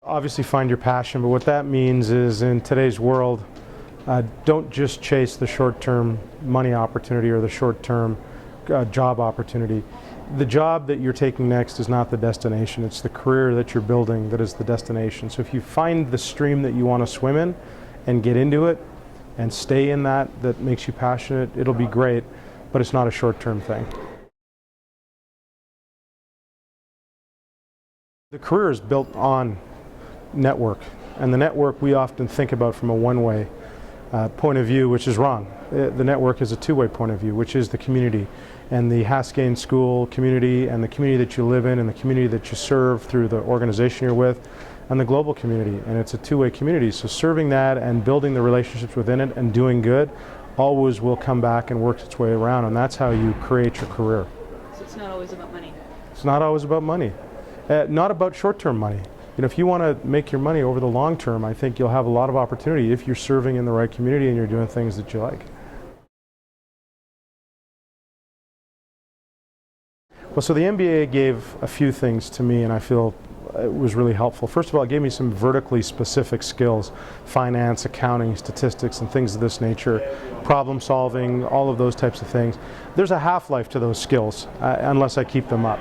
Obviously find your passion, but what that means is in today's world, don't just chase the short-term money opportunity or the short-term job opportunity. The job that you're taking next is not the destination, it's the career that you're building that is the destination. So if you find the stream that you want to swim in and get into it and stay in that makes you passionate, it'll be great, but it's not a short-term thing. The career is built on network, and the network we often think about from a one-way point of view, which is wrong. The network is a two-way point of view, which is the community, and the Haskayne school community, and the community that you live in, and the community that you serve through the organization you're with, and the global community, and it's a two-way community. So serving that and building the relationships within it and doing good always will come back and work its way around, and that's how you create your career. So it's not always about money? It's not always about money. Not about short-term money. You know, if you want to make your money over the long term, I think you'll have a lot of opportunity if you're serving in the right community and you're doing things that you like. Well, so the MBA gave a few things to me, and I feel it was really helpful. First of all, it gave me some vertically specific skills: finance, accounting, statistics, and things of this nature, problem solving, all of those types of things. There's a half-life to those skills unless I keep them up.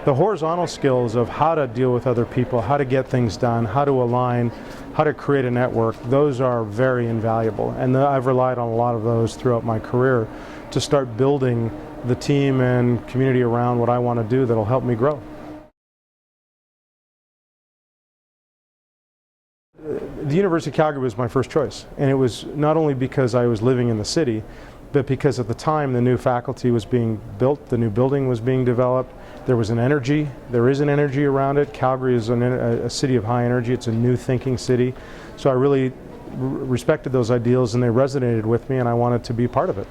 The horizontal skills of how to deal with other people, how to get things done, how to align, how to create a network, those are very invaluable. And I've relied on a lot of those throughout my career to start building the team and community around what I want to do that'll help me grow. The University of Calgary was my first choice, and it was not only because I was living in the city, but because at the time the new faculty was being built, the new building was being developed, there was an energy, there is an energy around it. Calgary is a city of high energy, it's a new thinking city. So I really respected those ideals and they resonated with me, and I wanted to be part of it.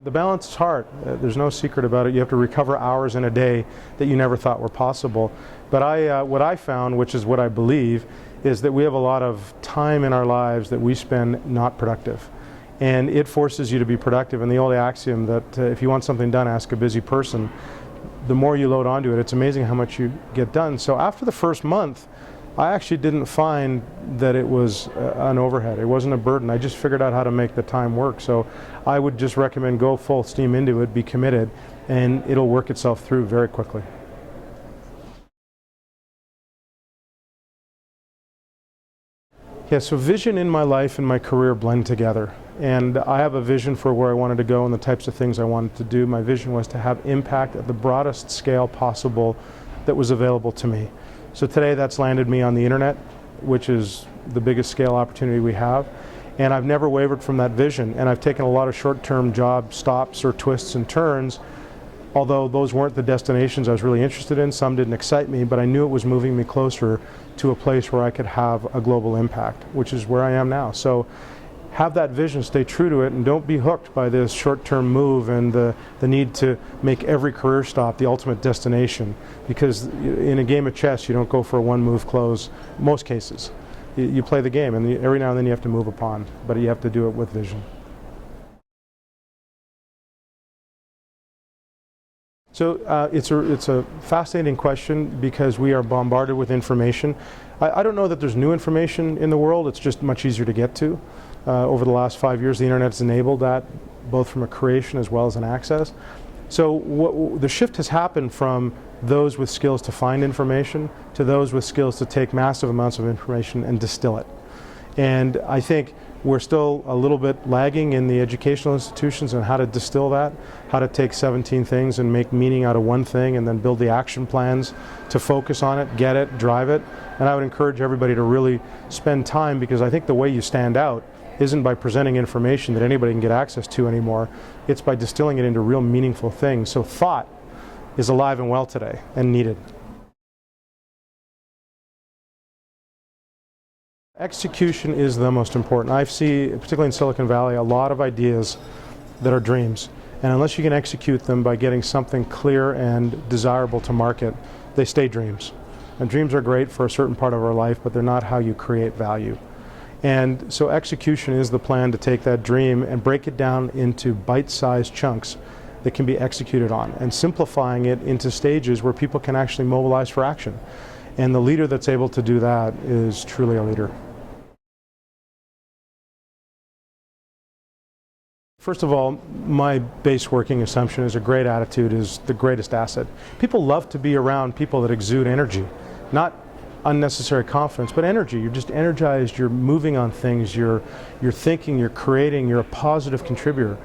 The balance is hard. There's no secret about it. You have to recover hours in a day that you never thought were possible. But what I found, which is what I believe, is that we have a lot of time in our lives that we spend not productive. And it forces you to be productive. And the old axiom that if you want something done, ask a busy person, the more you load onto it, it's amazing how much you get done. So after the first month, I actually didn't find that it was an overhead. It wasn't a burden. I just figured out how to make the time work. So I would just recommend go full steam into it, be committed, and it'll work itself through very quickly. Yeah, so vision in my life and my career blend together. And I have a vision for where I wanted to go and the types of things I wanted to do. My vision was to have impact at the broadest scale possible that was available to me. So today that's landed me on the internet, which is the biggest scale opportunity we have. And I've never wavered from that vision. And I've taken a lot of short-term job stops or twists and turns, although those weren't the destinations I was really interested in. Some didn't excite me, but I knew it was moving me closer to a place where I could have a global impact, which is where I am now. So have that vision, stay true to it, and don't be hooked by this short-term move and the need to make every career stop the ultimate destination. Because in a game of chess, you don't go for a one-move close, most cases. You play the game, and every now and then you have to move a pawn, but you have to do it with vision. So it's a fascinating question because we are bombarded with information. I don't know that there's new information in the world, it's just much easier to get to. Over the last 5 years, the internet has enabled that, both from a creation as well as an access. So the shift has happened from those with skills to find information to those with skills to take massive amounts of information and distill it. And I think we're still a little bit lagging in the educational institutions on how to distill that, how to take 17 things and make meaning out of one thing and then build the action plans to focus on it, get it, drive it. And I would encourage everybody to really spend time, because I think the way you stand out isn't by presenting information that anybody can get access to anymore. It's by distilling it into real meaningful things. So thought is alive and well today and needed. Execution is the most important. I see, particularly in Silicon Valley, a lot of ideas that are dreams. And unless you can execute them by getting something clear and desirable to market, they stay dreams. And dreams are great for a certain part of our life, but they're not how you create value. And so execution is the plan to take that dream and break it down into bite-sized chunks that can be executed on, and simplifying it into stages where people can actually mobilize for action. And the leader that's able to do that is truly a leader. First of all, my base working assumption is a great attitude is the greatest asset. People love to be around people that exude energy, not unnecessary confidence, but energy. You're just energized, you're moving on things, you're thinking, you're creating, you're a positive contributor.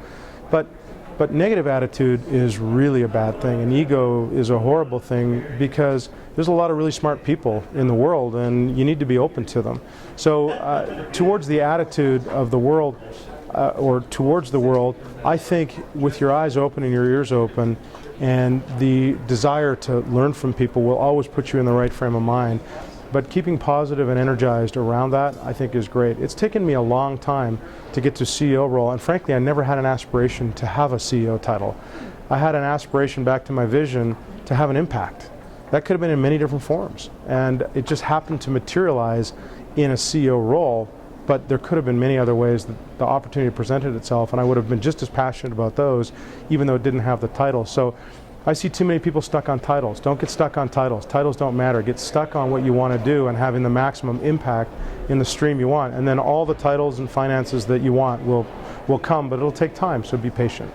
But negative attitude is really a bad thing, and ego is a horrible thing because there's a lot of really smart people in the world and you need to be open to them. So towards the attitude of the world, or towards the world, I think with your eyes open and your ears open and the desire to learn from people will always put you in the right frame of mind. But keeping positive and energized around that, I think, is great. It's taken me a long time to get to CEO role, and frankly, I never had an aspiration to have a CEO title. I had an aspiration, back to my vision, to have an impact. That could have been in many different forms, and it just happened to materialize in a CEO role, but there could have been many other ways that the opportunity presented itself, and I would have been just as passionate about those, even though it didn't have the title. So I see too many people stuck on titles. Don't get stuck on titles. Titles don't matter. Get stuck on what you want to do and having the maximum impact in the stream you want. And then all the titles and finances that you want will come, but it'll take time, so be patient.